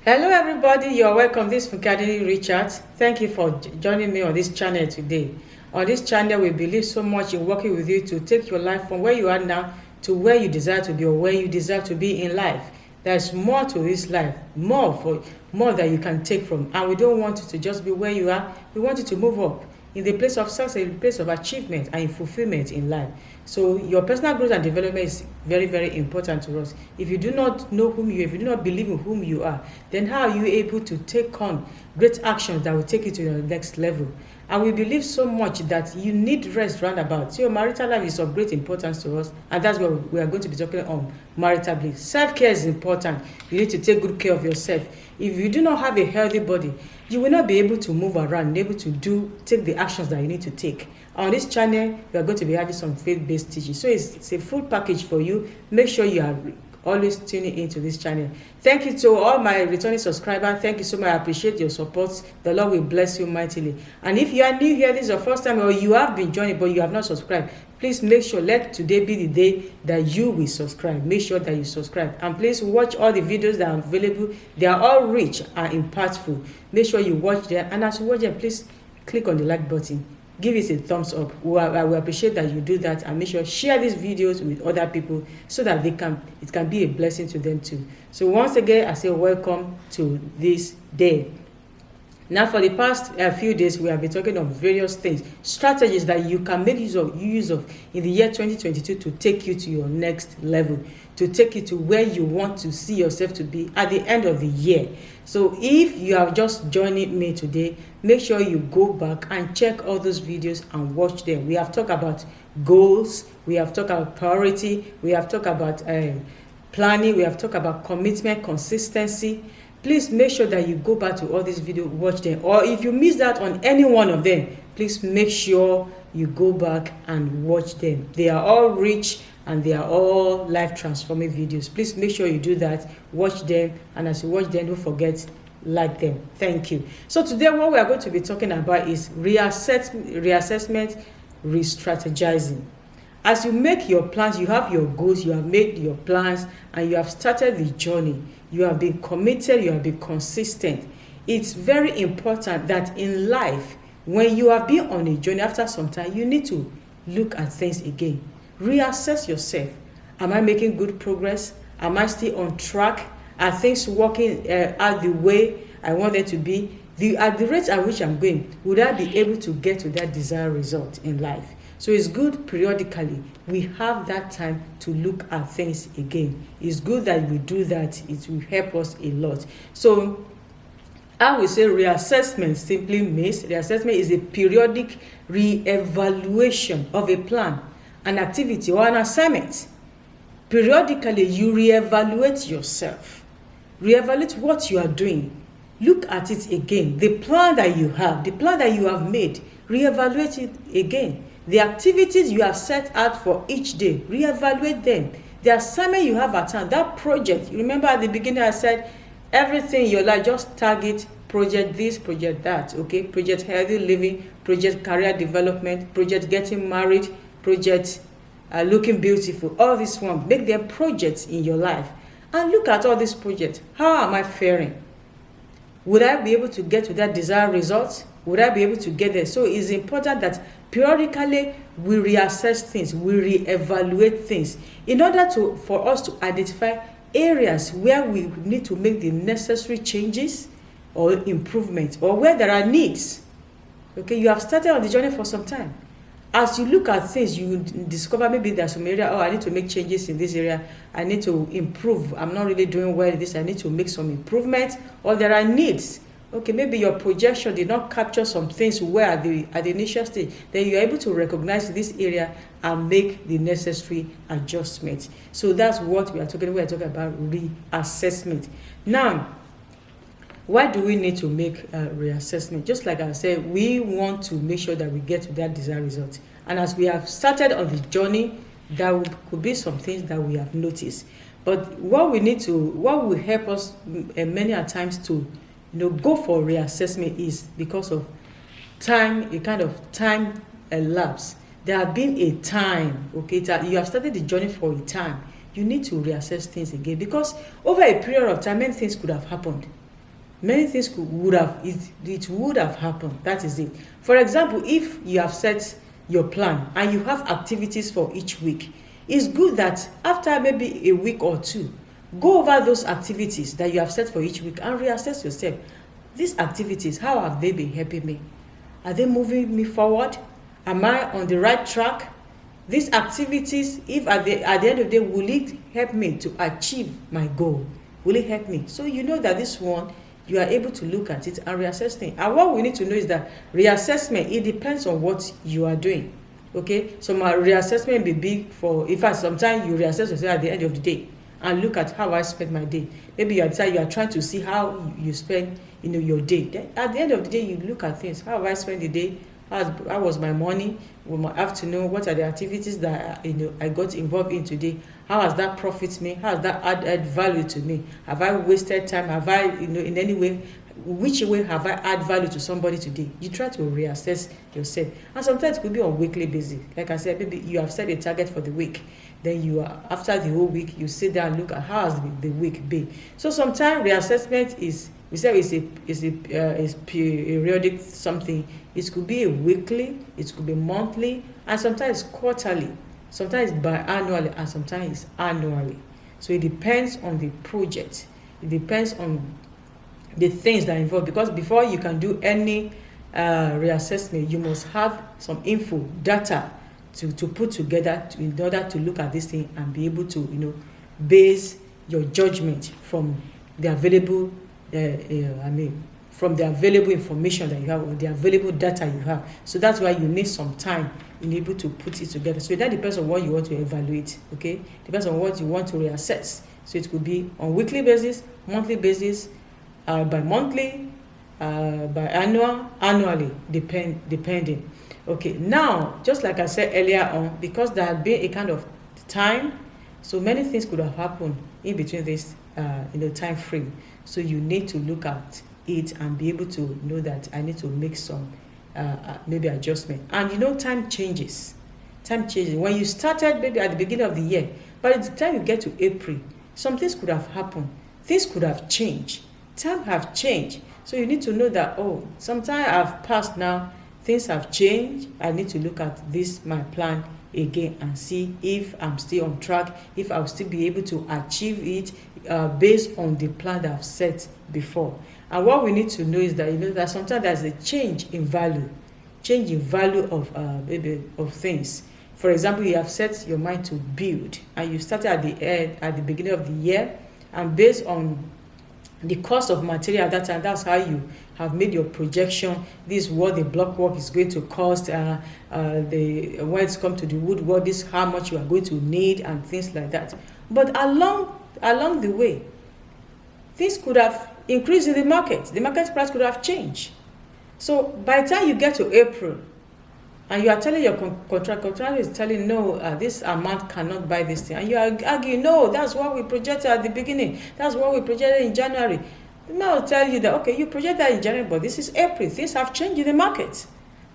Hello everybody, you're welcome. This is Periodically Richard. Thank you for joining me on this channel today. On this channel, we believe so much in working with you to take your life from where you are now to where you desire to be or where you desire to be in life. There's more to this life, more that you can take from. And we don't want you to just be where you are. We want you to move up in the place of success, in the place of achievement and in fulfillment in life. So your personal growth and development is very, very important to us. If you do not know whom you are, if you do not believe in whom you are, then how are you able to take on great actions that will take you to your next level? And we believe so much that you need rest roundabout. So your marital life is of great importance to us, and that's what we are going to be talking on marital bliss. Self-care is important. You need to take good care of yourself. If you do not have a healthy body, you will not be able to move around, be able to take the actions that you need to take. On this channel, we are going to be having some faith-based teaching. So it's a full package for you. Make sure you are always tuning into this channel. Thank you to all my returning subscribers. Thank you so much. I appreciate your support. The Lord will bless you mightily. And if you are new here, this is your first time, or you have been joining but you have not subscribed, please make sure, let today be the day that you will subscribe. Make sure that you subscribe. And please watch all the videos that are available. They are all rich and impactful. Make sure you watch them. And as you watch them, please click on the like button. Give it a thumbs up. I will appreciate that you do that, and make sure share these videos with other people so that it can be a blessing to them too. So once again, I say welcome to this day. Now, for the past few days, we have been talking on various things, strategies that you can make use of in the year 2022 to take you to your next level, to take you to where you want to see yourself to be at the end of the year. So if you have just joined me today, make sure you go back and check all those videos and watch them. We have talked about goals, we have talked about priority, we have talked about planning, we have talked about commitment, consistency. Please make sure that you go back to all these videos, watch them. Or if you miss that on any one of them, please make sure you go back and watch them. They are all rich and they are all life transforming videos. Please make sure you do that, watch them, and as you watch them, don't forget, like them. Thank you. So today what we are going to be talking about is reassessment, re-strategizing. As you make your plans, you have your goals, you have made your plans, and you have started the journey. You have been committed, you have been consistent. It's very important that in life, when you have been on a journey, after some time, you need to look at things again. Reassess yourself. Am I making good progress? Am I still on track? Are things working out the way I want them to be? At the rate at which I'm going, would I be able to get to that desired result in life? So it's good periodically we have that time to look at things again. It's good that we do that. It will help us a lot. So I will say reassessment simply means reassessment is a periodic re-evaluation of a plan, an activity, or an assignment. Periodically, you re-evaluate yourself. Re-evaluate what you are doing. Look at it again. The plan that you have made, re-evaluate it again. The activities you have set out for each day, re-evaluate them. The assignment you have at hand, that project. You remember at the beginning I said, everything in your life, just target project this, project that, okay? Project healthy living, project career development, project getting married, project looking beautiful. All these ones, make them projects in your life. And look at all these projects. How am I faring? Would I be able to get to that desired result? Would I be able to get there? So it's important that periodically we reassess things, we reevaluate things in order for us to identify areas where we need to make the necessary changes or improvements, or where there are needs. Okay, you have started on the journey for some time. As you look at things, you discover maybe there's some area, I need to make changes in this area, I need to improve, I'm not really doing well in this, I need to make some improvements, or there are needs. Okay, maybe your projection did not capture some things where at the initial stage, then you're able to recognize this area and make the necessary adjustments. So that's what we're talking about reassessment. Now, why do we need to make a reassessment? Just like I said, we want to make sure that we get to that desired result. And as we have started on the journey, there could be some things that we have noticed. But what will help us many a times to go for reassessment is because of time, a kind of time elapse. There have been a time, okay, you have started the journey for a time. You need to reassess things again, because over a period of time, many things could have happened. many things it would have happened. That is it. For example, if you have set your plan and you have activities for each week, it's good that after maybe a week or two, go over those activities that you have set for each week and reassess yourself. These activities, how have they been helping me? Are they moving me forward? Am I on the right track? These activities, if at the end of the day, will it help me to achieve my goal? Will it help me? So you know that this one, you are able to look at it and reassess things. And what we need to know is that reassessment, it depends on what you are doing. Okay, so my reassessment may be for, in fact, sometimes you reassess yourself at the end of the day and look at how I spent my day. Maybe you are trying to see how you spend your day. Then at the end of the day, you look at things. How have I spent the day? How was my morning? My afternoon? What are the activities that I got involved in today? How has that profit me? How has that added value to me? Have I wasted time? Have I in any way, which way have I add value to somebody today? You try to reassess yourself, and sometimes it could be on weekly basis. Like I said, maybe you have set a target for the week. Then you are, after the whole week, you sit down and look at how has the week been. So sometimes reassessment is, we say is periodic something. It could be a weekly, it could be monthly, and sometimes quarterly, sometimes biannually, and sometimes annually. So it depends on the project. It depends on the things that are involved, because before you can do any reassessment, you must have some info, data to put together in order to look at this thing and be able to base your judgment from the available from the available information that you have, or the available data you have. So that's why you need some time in able to put it together. So that depends on what you want to evaluate. Okay, depends on what you want to reassess. So it could be on weekly basis, monthly basis, bi-monthly, annually, depending. Okay, now, just like I said earlier on, because there had been a kind of time, so many things could have happened in between this time frame. So you need to look at it and be able to know that I need to make some maybe adjustment. And time changes. Time changes. When you started maybe at the beginning of the year, by the time you get to April, some things could have happened. Things could have changed. Time have changed. So you need to know that, some time have passed now, things have changed. I need to look at this, my plan again, and see if I'm still on track, if I'll still be able to achieve it based on the plan that I've set before. And what we need to know is that that sometimes there's a change in value of things. For example, you have set your mind to build, and you started at the beginning of the year, and based on the cost of material at that time, that's how you have made your projection. This is what the block work is going to cost. When it's come to the woodwork, this is how much you are going to need, and things like that. But along the way, things could have increased in the market. The market price could have changed. So by the time you get to April, and you are telling your contractor is telling, no, this amount cannot buy this thing, and you are arguing, no, that's what we projected at the beginning, that's what we projected in January. Now I'll tell you that, okay, you projected that in January, but this is April, things have changed in the market.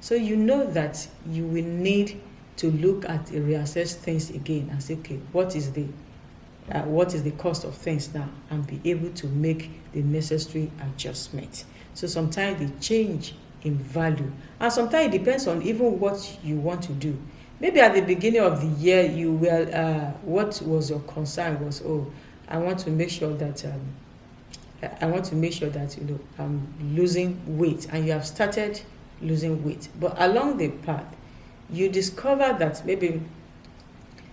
So you know that you will need to look at reassess things again and say, okay, what is the cost of things now, and be able to make the necessary adjustment. So sometimes they change in value, and sometimes it depends on even what you want to do. Maybe at the beginning of the year, you will what was your concern was, I want to make sure that I'm losing weight, and you have started losing weight, but along the path you discover that maybe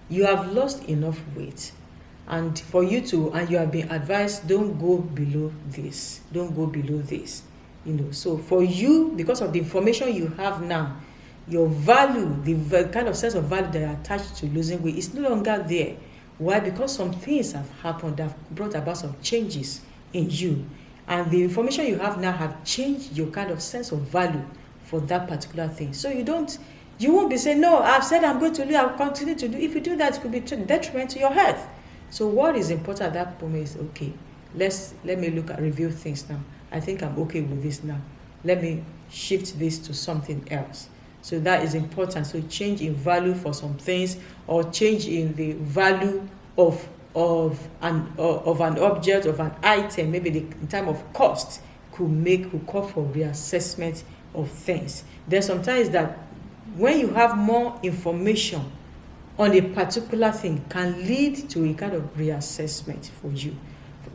you have lost enough weight, and you have been advised, don't go below this. So for you, because of the information you have now, your value, the kind of sense of value that are attached to losing weight is no longer there. Why? Because some things have happened that have brought about some changes in you, and the information you have now have changed your kind of sense of value for that particular thing. So you won't be saying, no, I've said I'm going to do, I'll continue to do. If you do that, it could be detriment to your health. So what is important at that moment is, okay, let me review things now. I think I'm okay with this now. Let me shift this to something else. So that is important. So change in value for some things, or change in the value of an object, of an item, maybe in terms of cost. could call for reassessment of things. There's sometimes that when you have more information on a particular thing can lead to a kind of reassessment for you.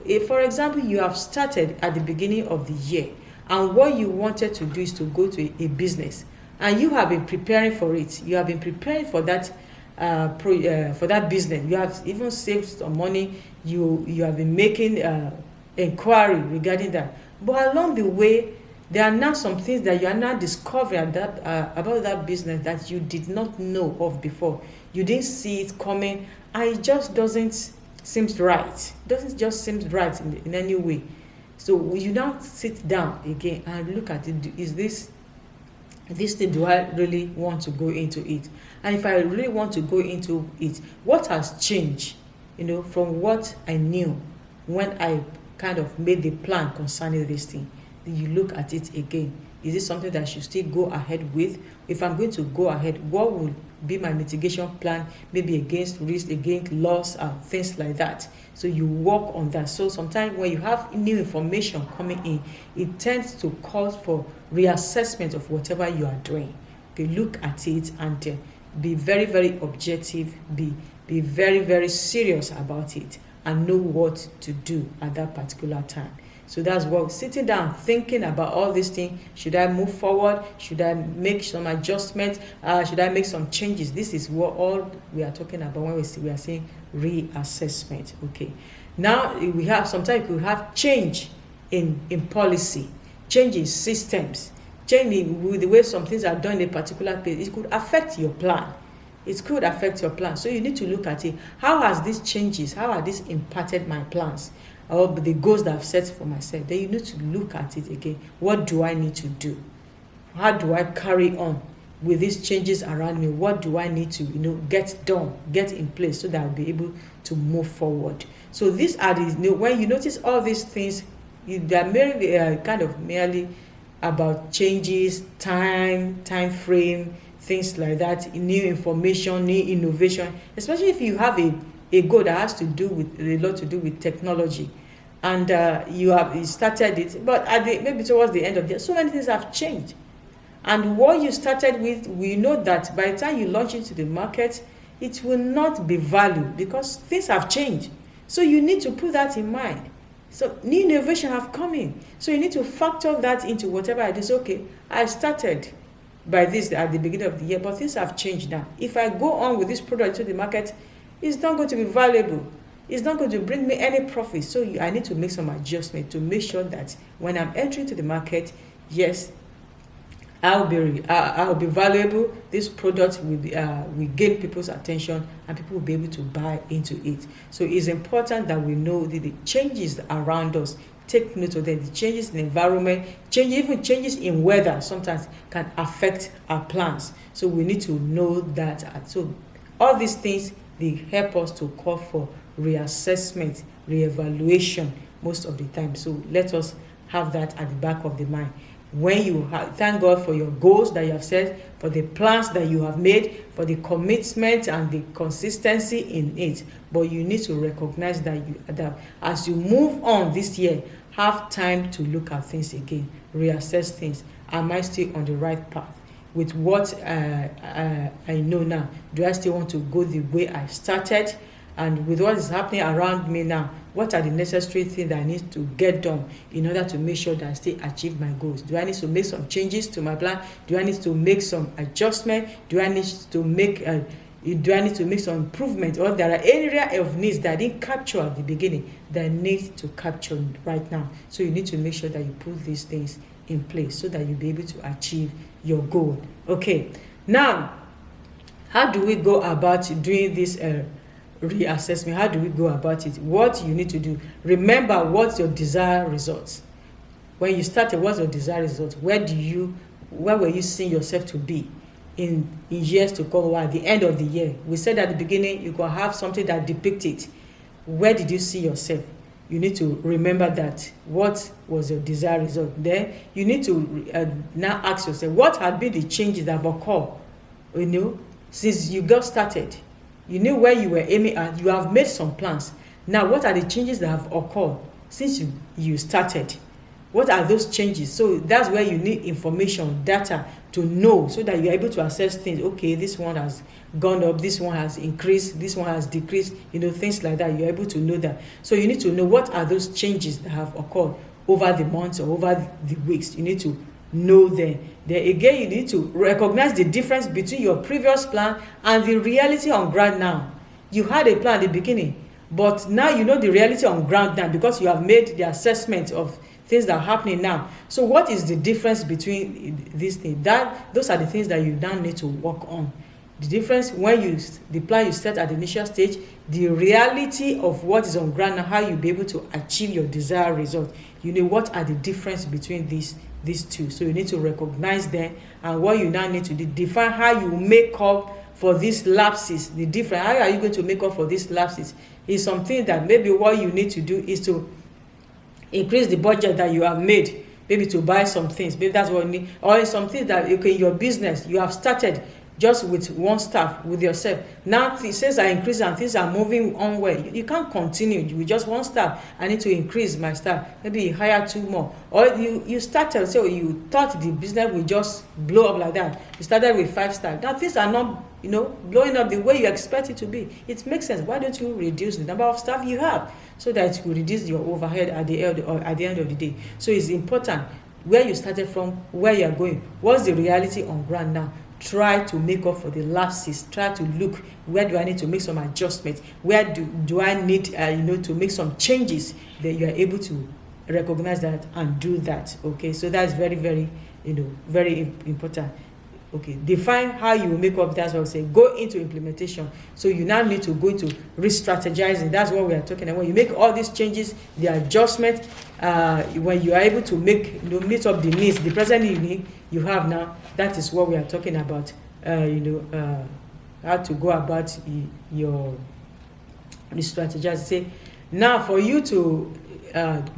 If, for example, you have started at the beginning of the year and what you wanted to do is to go to a business, and you have been preparing for it, you have been preparing for that for that business, you have even saved some money, you have been making inquiry regarding that, but along the way there are now some things that you are now discovering about that business that you did not know of before. You didn't see it coming, and it just doesn't seem right. It doesn't just seem right in any way. So you now sit down again and look at it. Is this thing, do I really want to go into it? And if I really want to go into it, what has changed, from what I knew when I kind of made the plan concerning this thing? You look at it again. Is it something that I should still go ahead with? If I'm going to go ahead, what will be my mitigation plan, maybe against risk, against loss, things like that. So you work on that. So sometimes when you have new information coming in, it tends to call for reassessment of whatever you are doing. Okay, look at it and be very, very objective, be very, very serious about it, and know what to do at that particular time. So that's what, sitting down, thinking about all these things. Should I move forward? Should I make some adjustments? Should I make some changes? This is what all we are talking about when we are saying reassessment. Okay. Now we have, sometimes we have change in policy, change in systems, change with the way some things are done in a particular place. It could affect your plan. It could affect your plan. So you need to look at it. How has these changes, how have these impacted my plans? Or the goals that I've set for myself? Then you need to look at it again. What do I need to do? How do I carry on with these changes around me? What do I need to, get done, get in place so that I'll be able to move forward? So these are the, when you notice all these things, they're merely about changes, time frame, things like that, new information, new innovation, especially if you have a goal that has to do with a lot to do with technology, and you started it, but maybe towards the end of the year, so many things have changed, and what you started with, we know that by the time you launch into the market, it will not be valued because things have changed. So you need to put that in mind. So new innovation have come in, so you need to factor that into whatever I do. So, okay, I started by this at the beginning of the year, but things have changed now. If I go on with this product to the market, it's not going to be valuable. It's not going to bring me any profit. So I need to make some adjustment to make sure that when I'm entering to the market, yes, I'll be valuable. This product will gain people's attention, and people will be able to buy into it. So it's important that we know the changes around us. Take note of them. The changes in environment, even changes in weather sometimes can affect our plans. So we need to know that. So all these things, they help us to call for reassessment, reevaluation most of the time. So let us have that at the back of the mind. When you thank God for your goals that you have set, for the plans that you have made, for the commitment and the consistency in it. But you need to recognize that as you move on this year, have time to look at things again, reassess things. Am I still on the right path? With what I know now, do I still want to go the way I started? And with what is happening around me now, what are the necessary things that I need to get done in order to make sure that I still achieve my goals? Do I need to make some changes to my plan? Do I need to make some adjustment? Do I need to make some improvement? Or there are area of needs that I didn't capture at the beginning that I need to capture right now? So you need to make sure that you put these things in place so that you'll be able to achieve your goal. Okay, now how do we go about doing this reassessment? How do we go about it? What you need to do, remember what's your desired results. When you started, what's your desired results? Where were you seeing yourself to be in years to come, or at the end of the year? We said at the beginning you can have something that depicts it. Where did you see yourself? You need to remember that. What was your desired result? Then you need to now ask yourself, what have been the changes that have occurred, since you got started? You knew where you were aiming at. You have made some plans. Now, what are the changes that have occurred since you started? What are those changes? So that's where you need information, data, to know, so that you're able to assess things. Okay, this one has gone up, this one has increased, this one has decreased, things like that. You're able to know that. So you need to know what are those changes that have occurred over the months or over the weeks. You need to know them. Then again, you need to recognize the difference between your previous plan and the reality on ground now. You had a plan at the beginning, but now you know the reality on ground now, because you have made the assessment of things that are happening now. So what is the difference between these things? Those are the things that you now need to work on. The difference when the plan you set at the initial stage, the reality of what is on ground now, how you'll be able to achieve your desired result. You know what are the difference between these two. So you need to recognize them, and what you now need to do, define how you make up for these lapses. The difference, how are you going to make up for these lapses, is something that maybe what you need to do is to increase the budget that you have made, maybe to buy some things. Maybe that's what you need. Or it's something that, okay, your business, you have started just with one staff, with yourself. Now things are increasing and things are moving on well. You can't continue with just one staff. I need to increase my staff. Maybe you hire 2 more. Or you started, so you thought the business will just blow up like that. You started with 5 staff. Now things are not, blowing up the way you expect it to be. It makes sense. Why don't you reduce the number of staff you have, so that it will reduce your overhead at the end of the day? So it's important where you started from, where you are going. What's the reality on ground now? Try to make up for the lapses. Try to look, where do I need to make some adjustments? Where do I need to make some changes? That you are able to recognize that and do that. Okay, so that's very, very very important. Okay, define how you will make up. That's what I say. Go into implementation. So you now need to go into re-strategizing. That's what we are talking about. When you make all these changes, the adjustment, when you are able to make meet up the needs, the present need you have now, that is what we are talking about. How to go about your re-strategizing. Say, now for you to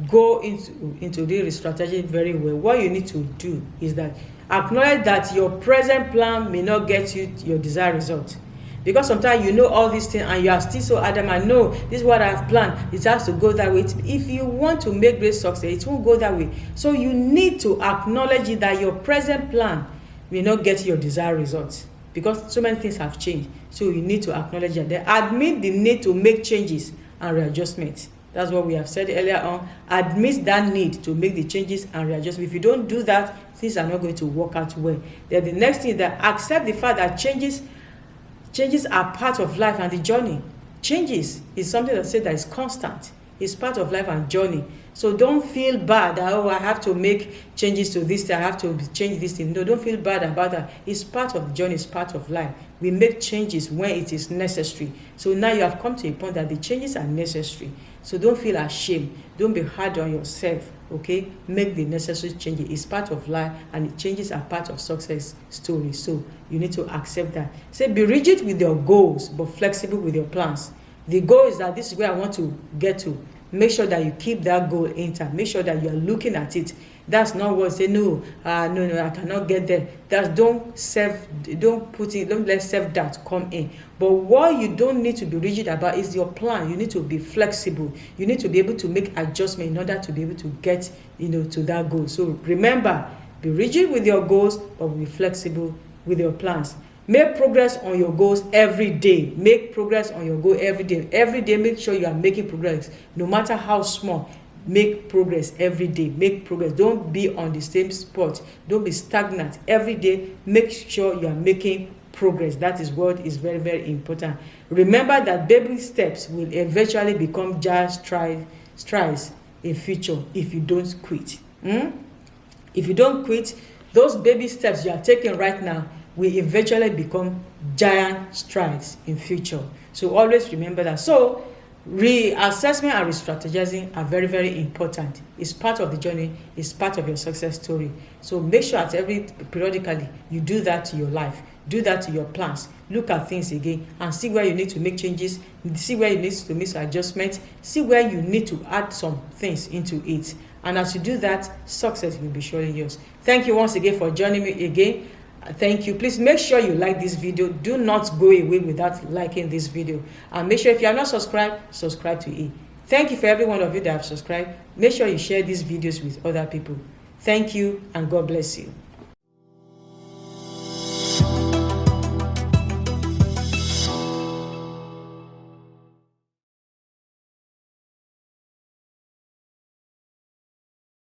go into the re-strategizing very well, what you need to do is that acknowledge that your present plan may not get you your desired result. Because sometimes all these things and you are still so adamant, no, this is what I have planned, it has to go that way. If you want to make great success, it won't go that way. So you need to acknowledge that your present plan may not get your desired results, because so many things have changed. So you need to acknowledge that. Then admit the need to make changes and readjustments. That's what we have said earlier on. Admit that need to make the changes and readjust. If you don't do that, things are not going to work out well. Then the next thing is that accept the fact that changes are part of life and the journey. Changes is something that says that is constant. It's part of life and journey. So don't feel bad that, I have to make changes to this thing, I have to change this thing. No, don't feel bad about that. It's part of the journey, it's part of life. We make changes when it is necessary. So now you have come to a point that the changes are necessary. So don't feel ashamed. Don't be hard on yourself. Okay? Make the necessary changes. It's part of life, and the changes are part of success story. So you need to accept that. Say, be rigid with your goals, but flexible with your plans. The goal is that this is where I want to get to. Make sure that you keep that goal intact. Make sure that you are looking at it. That's not what say no, I cannot get there. Don't let self-doubt come in. But what you don't need to be rigid about is your plan. You need to be flexible. You need to be able to make adjustments in order to be able to get to that goal. So remember, be rigid with your goals, but be flexible with your plans. Make progress on your goals every day. Make progress on your goal every day. Every day, make sure you are making progress, no matter how small. Make progress every day. Make progress. Don't be on the same spot. Don't be stagnant. Every day, make sure you are making progress. That is what is very, very important. Remember that baby steps will eventually become giant strides in future if you don't quit. If you don't quit, those baby steps you are taking right now will eventually become giant strides in future. So always remember that. So reassessment and re-strategizing are very, very important. It's part of the journey. It's part of your success story. So make sure periodically you do that to your life. Do that to your plans. Look at things again and see where you need to make changes. See where you need to make some adjustments. See where you need to add some things into it. And as you do that, success will be surely yours. Thank you once again for joining me again. Thank you. Please make sure you like this video. Do not go away without liking this video. And make sure if you are not subscribed, subscribe to it. Thank you for every one of you that have subscribed. Make sure you share these videos with other people. Thank you, and God bless you.